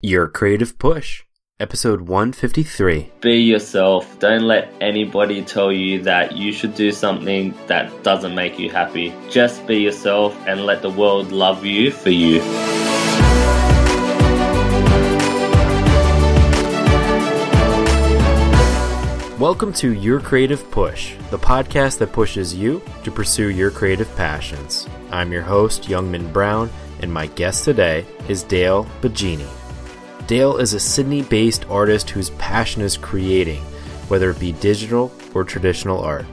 Your Creative Push, episode 153. Be yourself. Don't let anybody tell you that you should do something that doesn't make you happy. Just be yourself and let the world love you for you. Welcome to Your Creative Push, the podcast that pushes you to pursue your creative passions. I'm your host, Youngman Brown, and my guest today is Dale Baggini. Dale is a Sydney-based artist whose passion is creating, whether it be digital or traditional art.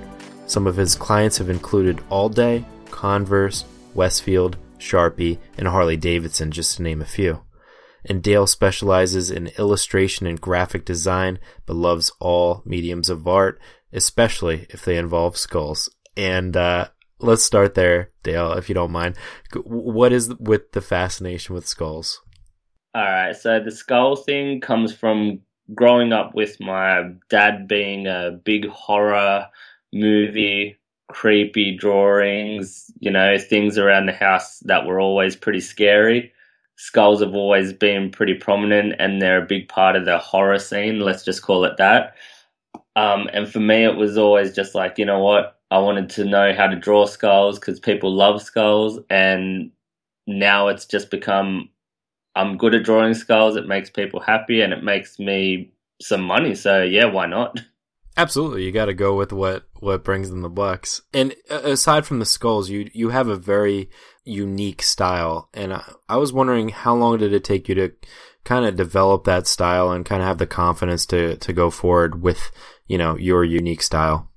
Some of his clients have included All Day, Converse, Westfield, Sharpie, and Harley Davidson, just to name a few. And Dale specializes in illustration and graphic design, but loves all mediums of art, especially if they involve skulls. And let's start there, Dale, if you don't mind. What is with the fascination with skulls? Alright, so the skull thing comes from growing up with my dad being a big horror movie, creepy drawings, things around the house that were always pretty scary. Skulls have always been pretty prominent and they're a big part of the horror scene, let's just call it that. And for me, it was always just like, you know what, I wanted to know how to draw skulls because people love skulls, and now it's just become, I'm good at drawing skulls, it makes people happy, and it makes me some money, so yeah, why not? Absolutely, you got to go with what brings them the bucks. And aside from the skulls, you have a very unique style, and I was wondering how long did it take you to kind of develop that style and kind of have the confidence to go forward with, your unique style?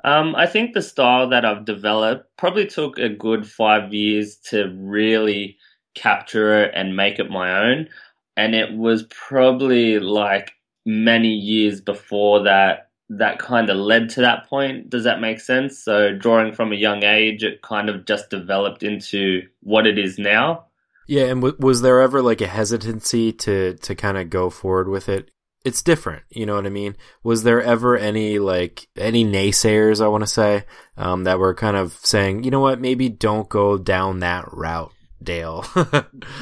I think the style that I've developed probably took a good 5 years to really capture it and make it my own. And it was probably like many years before that kind of led to that point. Does that make sense? So drawing from a young age, it kind of just developed into what it is now. Yeah, and was there ever like a hesitancy to kind of go forward with it? It's different, you know what I mean? Was there ever any naysayers, I want to say, that were kind of saying, you know what, maybe don't go down that route, Dale?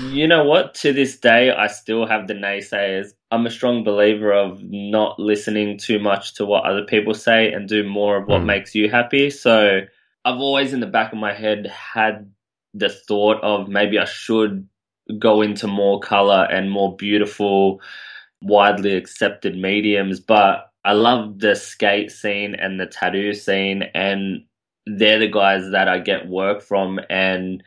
You know what? To this day, I still have the naysayers. I'm a strong believer of not listening too much to what other people say and do more of what makes you happy. So I've always in the back of my head had the thought of maybe I should go into more color and more beautiful, widely accepted mediums. But I love the skate scene and the tattoo scene, and they're the guys that I get work from, and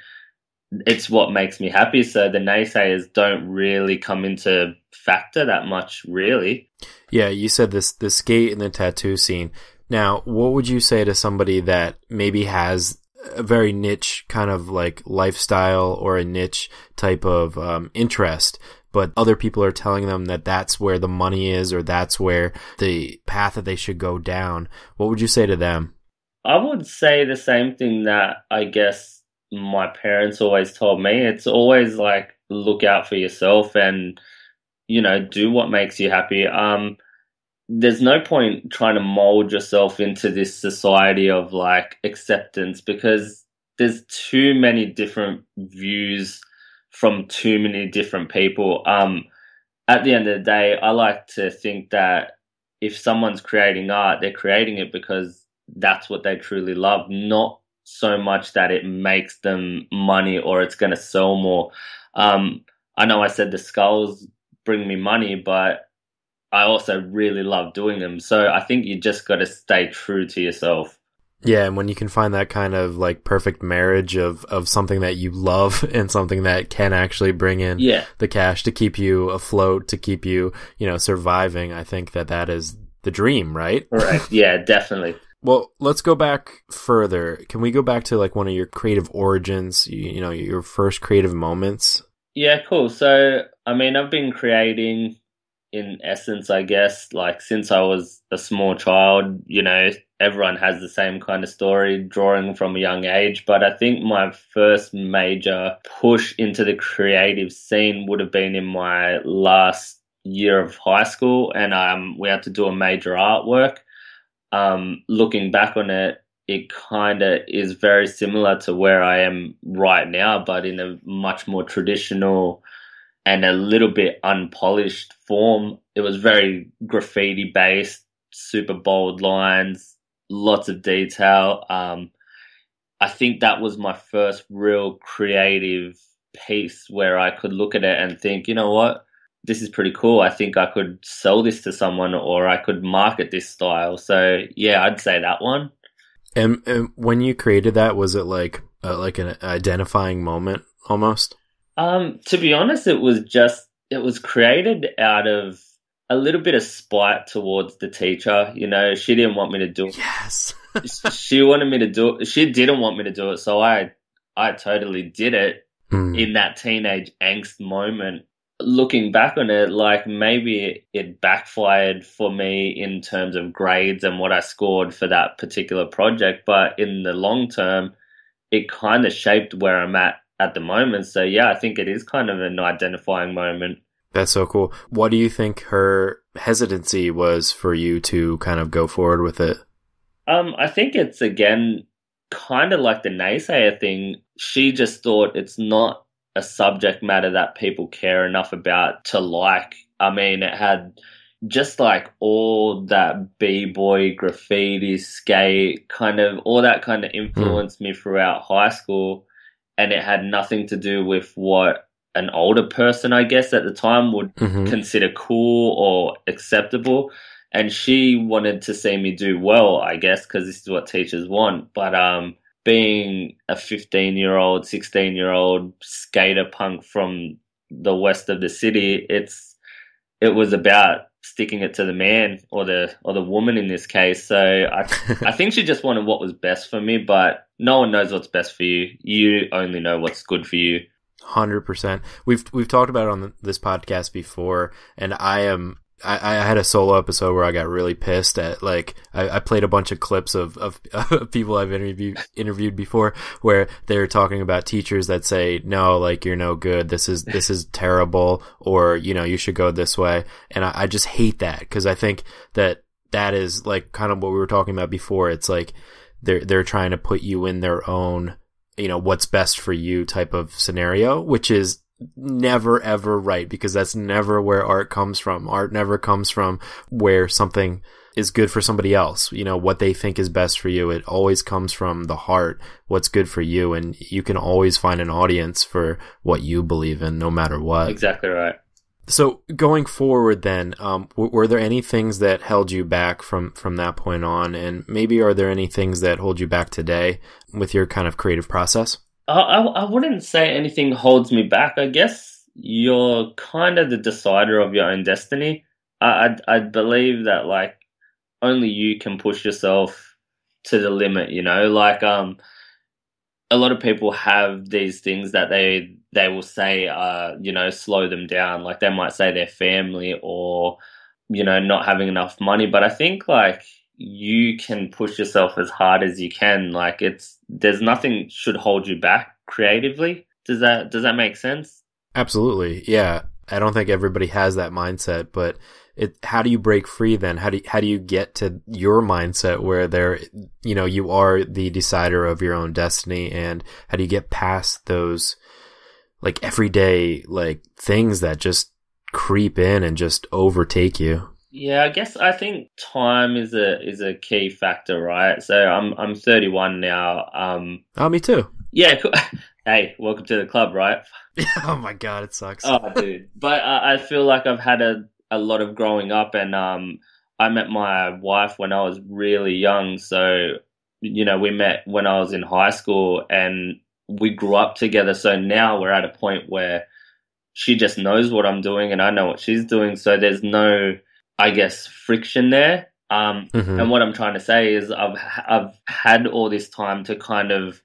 it's what makes me happy. So the naysayers don't really come into factor that much, really. Yeah, you said the skate and the tattoo scene. Now, what would you say to somebody that maybe has a very niche kind of like lifestyle or a niche type of interest, but other people are telling them that that's where the money is or that's where the path that they should go down? What would you say to them? I would say the same thing that I guess my parents always told me. It's always like, look out for yourself and, do what makes you happy. There's no point trying to mold yourself into this society of like acceptance, because there's too many different views from too many different people. At the end of the day, I like to think that if someone's creating art, they're creating it because that's what they truly love, not so much that it makes them money or it's going to sell more. I know I said the skulls bring me money, but I also really love doing them. So I think you just got to stay true to yourself. Yeah, and when you can find that kind of like perfect marriage of something that you love and something that can actually bring in the cash to keep you afloat, to keep you, surviving, I think that is the dream, right? Right. Yeah, definitely. Well, let's go back further. Can we go back to like one of your creative origins, your first creative moments? Yeah, cool. So, I've been creating in essence, I guess, like since I was a small child. Everyone has the same kind of story, drawing from a young age. But I think my first major push into the creative scene would have been in my last year of high school, and we had to do a major artwork. Looking back on it, it kind of is very similar to where I am right now, but in a much more traditional and a little bit unpolished form. It was very graffiti based, super bold lines, lots of detail. I think that was my first real creative piece where I could look at it and think, you know what, this is pretty cool. I think I could sell this to someone, or I could market this style. So yeah, I'd say that one. And when you created that, was it like an identifying moment almost? To be honest, it was created out of a little bit of spite towards the teacher. You know, she didn't want me to do it. Yes. She wanted me to do it. She didn't want me to do it, so I totally did it in that teenage angst moment. Looking back on it, like maybe it backfired for me in terms of grades and what I scored for that particular project, but in the long term, it kind of shaped where I'm at the moment. So yeah, I think it is kind of an identifying moment. That's so cool. What do you think her hesitancy was for you to kind of go forward with it? I think it's, again, kind of like the naysayer thing. She just thought it's not a subject matter that people care enough about to like. I mean, it had just like all that b-boy, graffiti, skate, kind of all that kind of influenced me throughout high school. And it had nothing to do with what an older person, I guess, at the time would consider cool or acceptable. And she wanted to see me do well, I guess, because this is what teachers want. But being a 15-year-old, 16-year-old skater punk from the west of the city, it was about sticking it to the man or the woman in this case. So I think she just wanted what was best for me, but no one knows what's best for you. You only know what's good for you. 100%. We've talked about it on this podcast before, and I had a solo episode where I got really pissed at, like, I played a bunch of clips of people I've interviewed before where they're talking about teachers that say, no, like, you're no good, this is terrible, or, you know, you should go this way. And I just hate that, because I think that is like kind of what we were talking about before. It's like they're trying to put you in their own, you know, what's best for you type of scenario, which is never ever right, because that's never where art comes from. Art never comes from where something is good for somebody else, you know, what they think is best for you. It always comes from the heart, what's good for you, and you can always find an audience for what you believe in, no matter what. Exactly right. So going forward then, were there any things that held you back from that point on, and maybe are there any things that hold you back today with your kind of creative process? I wouldn't say anything holds me back. I guess you're kind of the decider of your own destiny. I believe that, like, only you can push yourself to the limit, you know? Like, a lot of people have these things that they will say, you know, slow them down. Like, they might say their family or, you know, not having enough money. But I think, like, you can push yourself as hard as you can. Like, there's nothing should hold you back creatively. Does that make sense? Absolutely. Yeah. I don't think everybody has that mindset, but how do you break free then? How do you get to your mindset where you know, you are the decider of your own destiny, and how do you get past those, like, everyday, like, things that just creep in and just overtake you? Yeah, I think time is a key factor, right? So I'm 31 now. Oh, me too. Yeah, cool. Hey, welcome to the club, right? Oh my God, it sucks. Oh, dude. But I feel like I've had a lot of growing up, and I met my wife when I was really young. So, you know, we met when I was in high school, and we grew up together. So now we're at a point where she just knows what I'm doing and I know what she's doing. So there's no, I guess, friction there. And what I'm trying to say is I've had all this time to kind of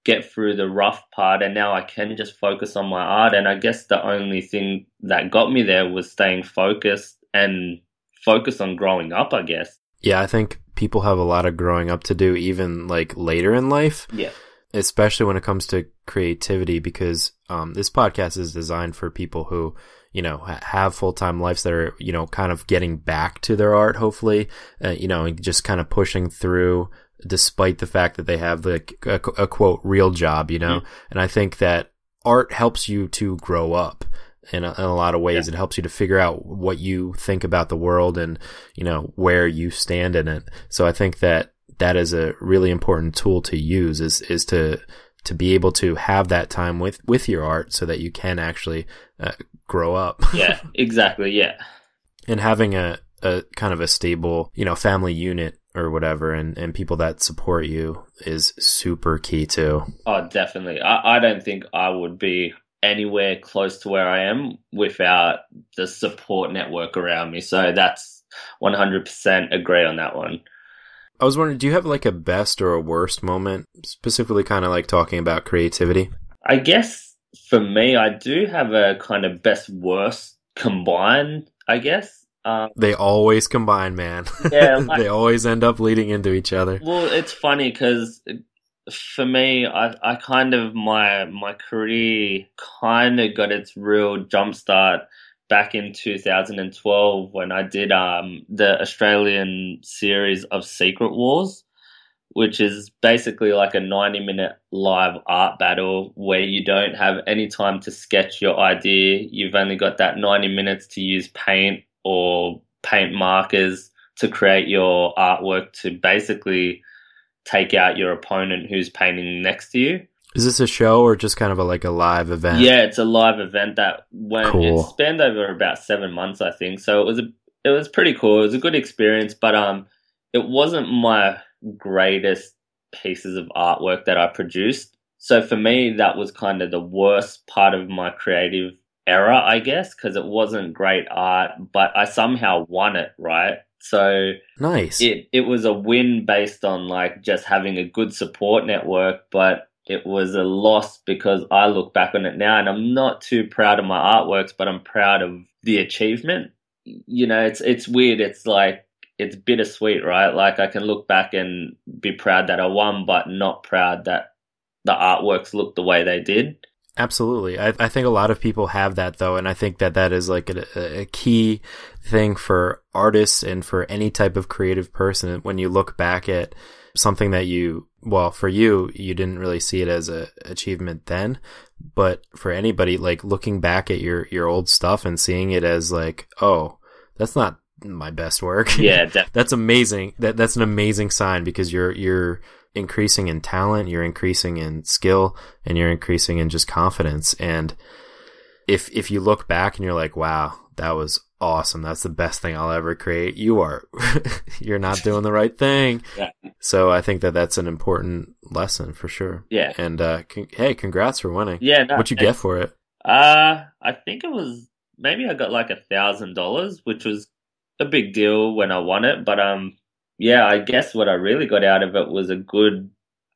get through the rough part, and now I can just focus on my art. And I guess the only thing that got me there was staying focused and focus on growing up, I guess. Yeah, I think people have a lot of growing up to do, even like later in life. Yeah. Especially when it comes to creativity, because this podcast is designed for people who, you know, have full-time lives that are, you know, kind of getting back to their art, hopefully, you know, and just kind of pushing through despite the fact that they have like a quote real job, you know. And I think that art helps you to grow up. in a lot of ways. It helps you to figure out what you think about the world and, you know, where you stand in it. So I think that is a really important tool to use is to be able to have that time with your art so that you can actually grow up. Yeah, exactly. Yeah. And having a kind of a stable, you know, family unit or whatever, and people that support you is super key too. Oh, definitely. I don't think I would be anywhere close to where I am without the support network around me. So that's 100% agree on that one. I was wondering, do you have like a best or a worst moment, specifically kind of like talking about creativity? I guess for me, I do have a kind of best worst combined, I guess. They always combine, man. Yeah, they always end up leading into each other. Well, it's funny because for me, I kind of my career kind of got its real jumpstart back in 2012 when I did the Australian series of Secret Wars, which is basically like a 90-minute live art battle where you don't have any time to sketch your idea. You've only got that 90 minutes to use paint or paint markers to create your artwork to basically take out your opponent who's painting next to you. Is this a show or just kind of like a live event? Yeah, it's a live event that Cool. It spanned over about 7 months, I think. So it was pretty cool. It was a good experience, but it wasn't my greatest pieces of artwork that I produced. So for me, that was kind of the worst part of my creative era, I guess, because it wasn't great art, but I somehow won it, right? So nice. It was a win based on like just having a good support network, but it was a loss because I look back on it now and I'm not too proud of my artworks, but I'm proud of the achievement. You know, it's weird. It's like, it's bittersweet, right? Like I can look back and be proud that I won, but not proud that the artworks looked the way they did. Absolutely. I think a lot of people have that though. And I think that is like a key thing for artists and for any type of creative person. When you look back at something that for you didn't really see it as a achievement then, but for anybody, like looking back at your old stuff and seeing it as like, oh, that's not my best work. Yeah, definitely. That's amazing. That's an amazing sign because you're increasing in talent, you're increasing in skill, and you're increasing in just confidence. And if you look back and you're like, wow, that was awesome, that's the best thing I'll ever create, you're not doing the right thing. Yeah. So I think that's an important lesson for sure. Yeah. And hey, congrats for winning. Yeah. No, what'd you get for it? I think it was, maybe I got like $1,000, which was a big deal when I won it. But yeah, I guess what I really got out of it was a good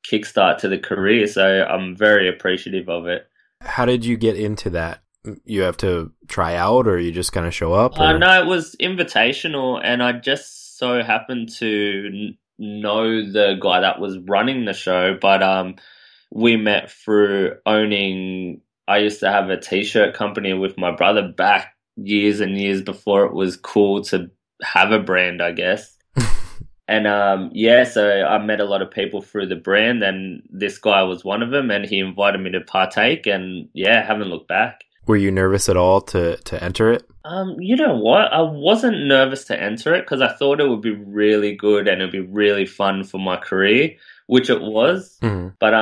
kickstart to the career. So I'm very appreciative of it. How did you get into that? You have to try out, or you just kind of show up? No, it was invitational, and I just so happened to know the guy that was running the show. But we met through owning. I used to have a t-shirt company with my brother back years and years before it was cool to have a brand, I guess. And yeah, so I met a lot of people through the brand, and this guy was one of them, and he invited me to partake, and yeah, haven't looked back. Were you nervous at all to enter it? You know what? I wasn't nervous to enter it because I thought it would be really good and it'd be really fun for my career, which it was. Mm-hmm. But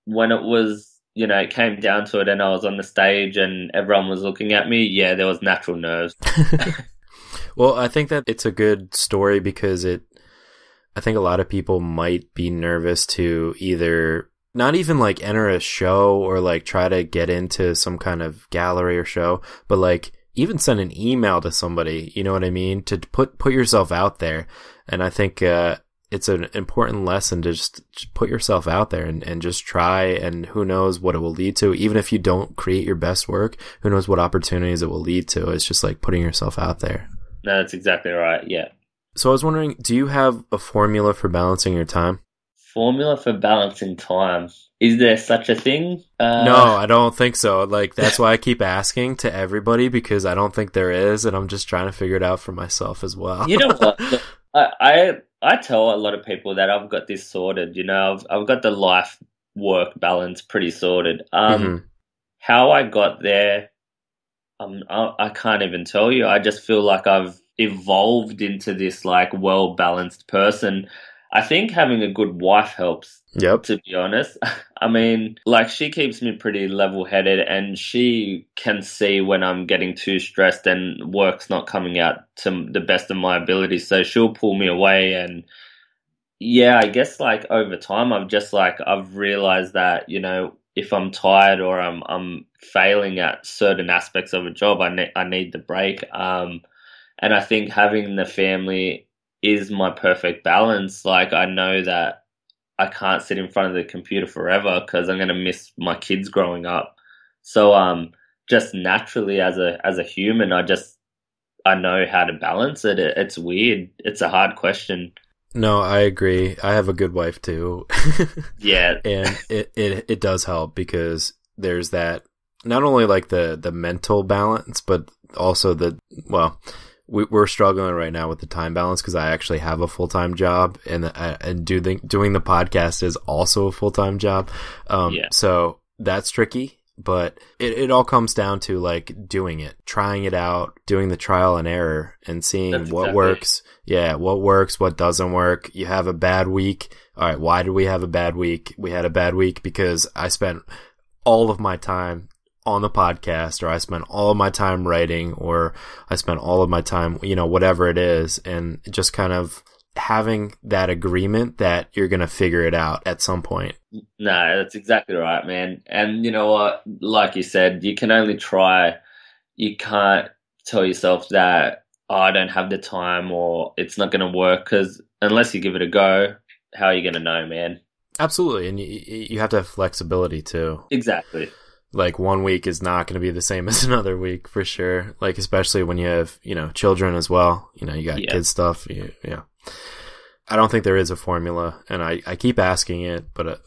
when it was, you know, it came down to it and I was on the stage and everyone was looking at me, yeah, there was natural nerves. Well, I think that it's a good story because I think a lot of people might be nervous to either not even like enter a show or like try to get into some kind of gallery or show, but like even send an email to somebody, you know what I mean? To put yourself out there. And I think it's an important lesson to just put yourself out there and just try, and who knows what it will lead to. Even if you don't create your best work, who knows what opportunities it will lead to. It's just like putting yourself out there. No, that's exactly right, yeah. So I was wondering, do you have a formula for balancing your time? Formula for balancing time. Is there such a thing? No, I don't think so. Like, that's why I keep asking to everybody, because I don't think there is, and I'm just trying to figure it out for myself as well. You know what? Look, I tell a lot of people that I've got this sorted. You know, I've got the life work balance pretty sorted. How I got there, I can't even tell you. I just feel like I've evolved into this like well balanced person. I think having a good wife helps, Yep. to be honest. I mean, like she keeps me pretty level headed and she can see when I'm getting too stressed and work's not coming out to the best of my ability. So she'll pull me away and yeah, I guess like over time I've realized that, if I'm tired or I'm failing at certain aspects of a job, I need the break. And I think having the family is my perfect balance. Like I know that I can't sit in front of the computer forever because I'm going to miss my kids growing up. So just naturally as a human, I know how to balance it. It's weird. It's a hard question. No, I agree. I have a good wife too. Yeah. And it does help because there's that not only like the mental balance, but also well, we're struggling right now with the time balance because I actually have a full-time job and doing the podcast is also a full-time job. Yeah. So that's tricky, but it all comes down to like doing it, trying it out, doing the trial and error and seeing That's what exactly. works. Yeah. What works, what doesn't work. You have a bad week. All right. Why did we have a bad week? We had a bad week because I spent all of my time on the podcast, or I spent all of my time writing, or I spent all of my time, whatever it is, and just kind of having that agreement that you're going to figure it out at some point. No, that's exactly right, man. And you know what? Like you said, you can only try. You can't tell yourself that, oh, I don't have the time or it's not going to work because unless you give it a go, how are you going to know, man? Absolutely. And you have to have flexibility too. Exactly. Like one week is not going to be the same as another week for sure. Like, especially when you have, children as well, you got Yeah. kid stuff. Yeah. I don't think there is a formula, and I keep asking it, but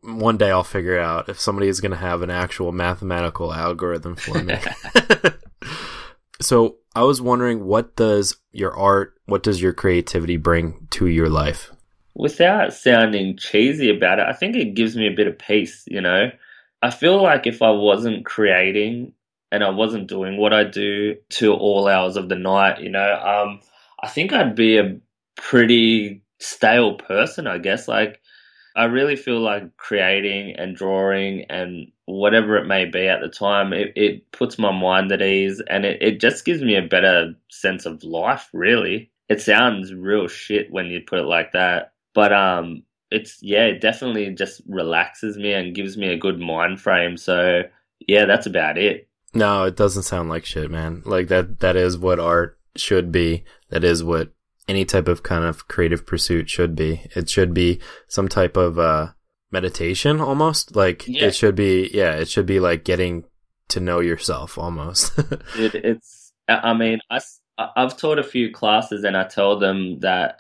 one day I'll figure out if somebody is going to have an actual mathematical algorithm for me. So I was wondering, what does your art, what does your creativity bring to your life? Without sounding cheesy about it, I think it gives me a bit of peace. I feel like if I wasn't creating and I wasn't doing what I do till all hours of the night, I think I'd be a pretty stale person, I guess. Like, I really feel like creating and drawing and whatever it may be at the time, it puts my mind at ease and it just gives me a better sense of life, really. It sounds real shit when you put it like that. But it definitely just relaxes me and gives me a good mind frame. So yeah, that's about it. No, it doesn't sound like shit, man. Like that is what art should be. That is what any type of kind of creative pursuit should be. It should be some type of meditation almost. Like Yeah. it should be like getting to know yourself almost. I mean, I've taught a few classes and I tell them that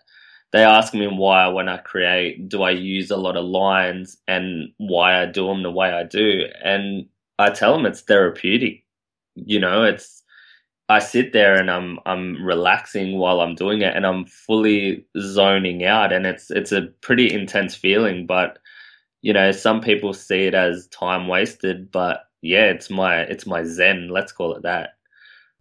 they ask me why, when I create, do I use a lot of lines and why I do them the way I do. And I tell them it's therapeutic. I sit there and I'm relaxing while I'm doing it and I'm fully zoning out and it's a pretty intense feeling, but some people see it as time wasted, but yeah, it's my zen, let's call it that.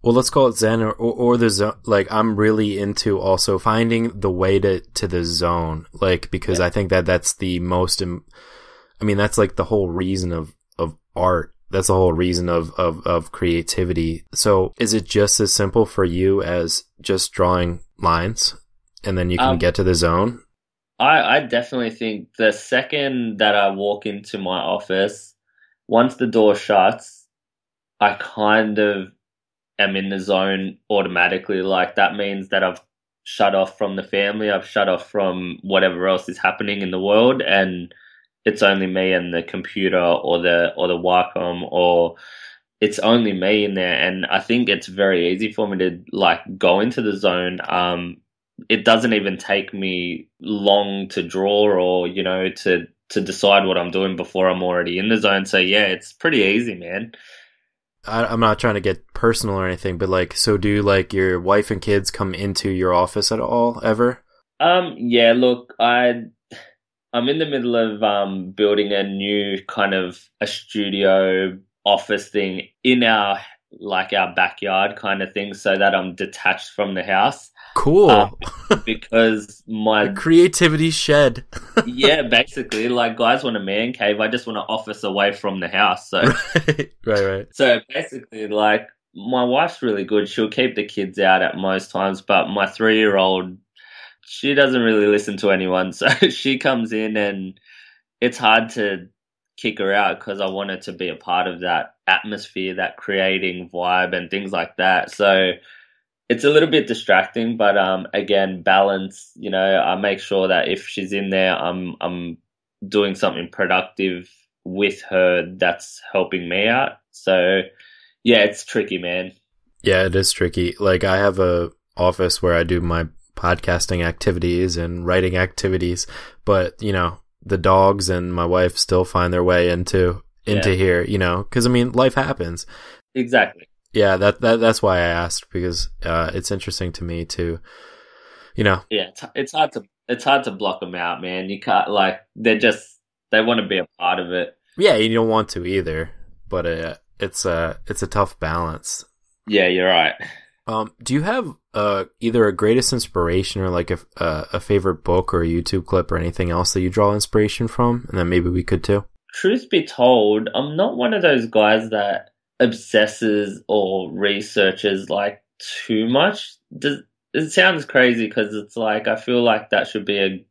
Well, let's call it Zen or the zone. Like, I'm really into also finding the way to the zone. Like, because Yeah. I think that's the most, that's like the whole reason of art. That's the whole reason of creativity. So is it just as simple for you as just drawing lines and then you can get to the zone? I definitely think the second that I walk into my office, once the door shuts, I kind of am in the zone automatically. Like that means that I've shut off from the family, I've shut off from whatever else is happening in the world, and it's only me and the computer or the Wacom, or it's only me in there. And I think it's very easy for me to like go into the zone. It doesn't even take me long to draw or to decide what I'm doing before I'm already in the zone. So yeah, it's pretty easy, man. I'm not trying to get personal or anything, but like, so do like your wife and kids come into your office at all ever? Yeah, look, I'm in the middle of building a new kind of a studio office thing in our like our backyard kind of thing so that I'm detached from the house. Cool. Because the creativity shed. Yeah, basically, like guys want a man cave. I just want an office away from the house. So right. So basically, like my wife's really good. She'll keep the kids out at most times, but my 3-year-old, she doesn't really listen to anyone. So she comes in and it's hard to kick her out because I want her to be a part of that atmosphere, that creating vibe and things like that. So it's a little bit distracting, but again, balance. You know, I make sure that if she's in there, I'm doing something productive with her that's helping me out. So yeah, it's tricky, man. Yeah, it is tricky. Like I have a office where I do my podcasting activities and writing activities, but you know, the dogs and my wife still find their way into here, you know, because I mean, life happens. Exactly. Yeah, that's why I asked, because it's interesting to me to, you know. Yeah, it's hard to block them out, man. You can't, like, they want to be a part of it. Yeah, you don't want to either, but it's a tough balance. Yeah, you're right. Do you have either a greatest inspiration or like a favorite book or a YouTube clip or anything else that you draw inspiration from, and then maybe we could too? Truth be told, I'm not one of those guys that obsesses or researches like too much. It sounds crazy because it's like I feel like that should be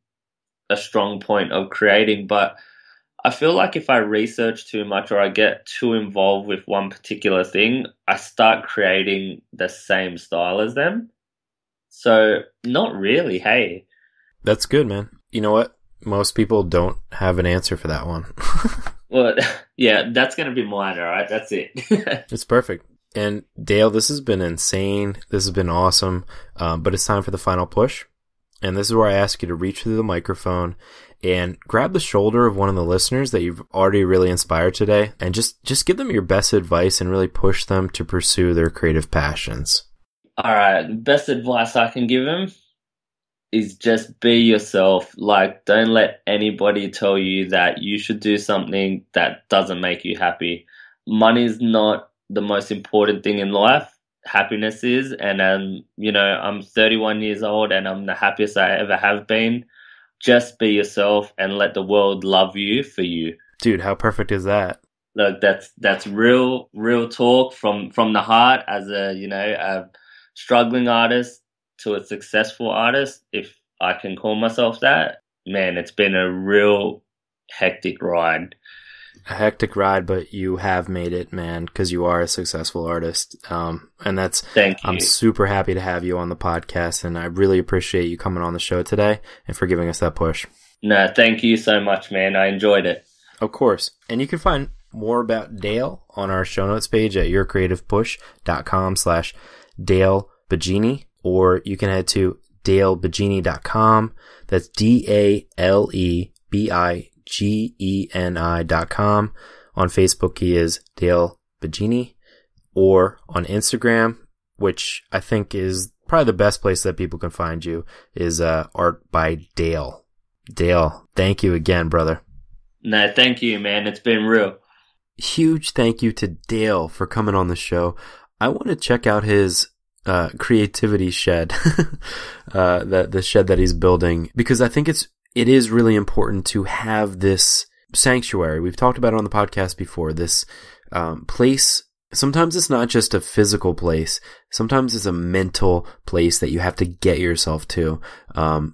a strong point of creating, but I feel like if I research too much or I get too involved with one particular thing, I start creating the same style as them. So not really, hey. That's good, man. You know what? Most people don't have an answer for that one. Well, yeah, that's going to be mine, all right? That's it. It's perfect. And Dale, this has been insane. This has been awesome. But it's time for the final push. And this is where I ask you to reach through the microphone and grab the shoulder of one of the listeners that you've already really inspired today and just give them your best advice and really push them to pursue their creative passions. All right. Best advice I can give them is just be yourself. Like, don't let anybody tell you that you should do something that doesn't make you happy. Money's not the most important thing in life. Happiness is. And, you know, I'm 31 years old and I'm the happiest I ever have been. Just be yourself and let the world love you for you. Dude, how perfect is that? Look, that's real talk from the heart as a struggling artist to a successful artist, if I can call myself that. Man, it's been a real hectic ride. A hectic ride, but you have made it, man, because you are a successful artist. And that's, thank you. I'm super happy to have you on the podcast, and I really appreciate you coming on the show today and for giving us that push. No, thank you so much, man. I enjoyed it. Of course. And you can find more about Dale on our show notes page at yourcreativepush.com/Dale Bigini, or you can head to dalebigini.com. That's DALEBIGENI.com. On Facebook, he is Dale Bigini, or on Instagram, which I think is probably the best place that people can find you, is Art by Dale. Dale, thank you again, brother. No, thank you, man. It's been real. Huge thank you to Dale for coming on the show. I want to check out his creativity shed, the shed that he's building, because I think it is really important to have this sanctuary. We've talked about it on the podcast before, this place. Sometimes it's not just a physical place. Sometimes it's a mental place that you have to get yourself to,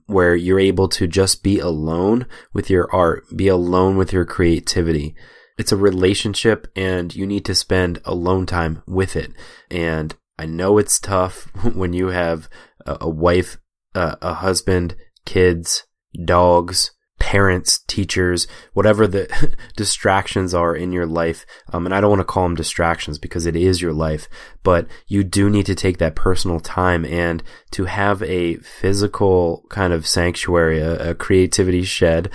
where you're able to just be alone with your art, be alone with your creativity. It's a relationship, and you need to spend alone time with it. And I know it's tough when you have a wife, a husband, kids, dogs, parents, teachers, whatever the distractions are in your life. And I don't want to call them distractions because it is your life, but you do need to take that personal time, and to have a physical kind of sanctuary, a creativity shed,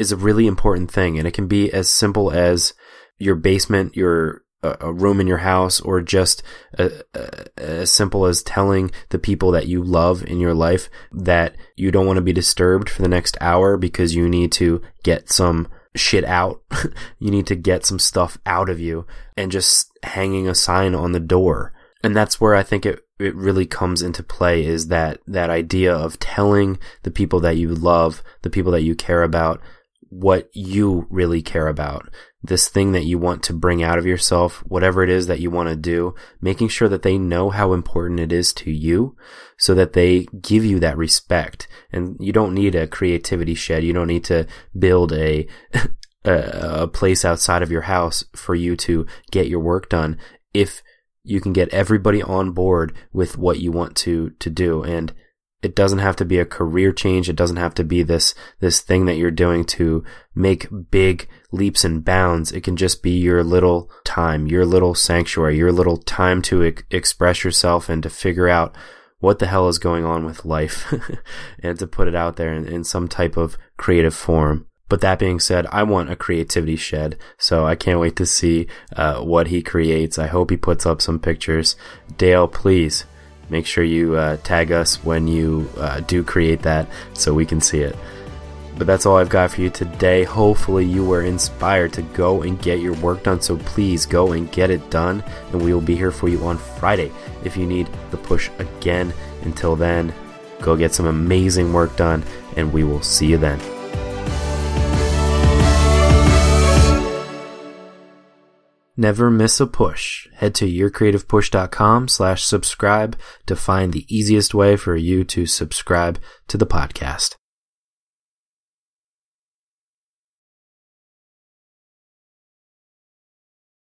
is a really important thing. And it can be as simple as your basement, a room in your house, or just as simple as telling the people that you love in your life that you don't want to be disturbed for the next hour because you need to get some shit out. You need to get some stuff out of you, and just hanging a sign on the door. And that's where I think it really comes into play, is that idea of telling the people that you love, the people that you care about, what you really care about. This thing that you want to bring out of yourself, whatever it is that you want to do, making sure that they know how important it is to you so that they give you that respect. And you don't need a creativity shed. You don't need to build a place outside of your house for you to get your work done. If you can get everybody on board with what you want to do. And it doesn't have to be a career change. It doesn't have to be this thing that you're doing to make big leaps and bounds. It can just be your little time, your little sanctuary, your little time to express yourself and to figure out what the hell is going on with life and to put it out there in some type of creative form. But that being said, I want a creativity shed, so I can't wait to see what he creates. I hope he puts up some pictures. Dale, please make sure you tag us when you do create that so we can see it. But that's all I've got for you today. Hopefully you were inspired to go and get your work done, so please go and get it done, and we will be here for you on Friday if you need the push again. Until then, go get some amazing work done, and we will see you then. Never miss a push. Head to yourcreativepush.com/subscribe to find the easiest way for you to subscribe to the podcast.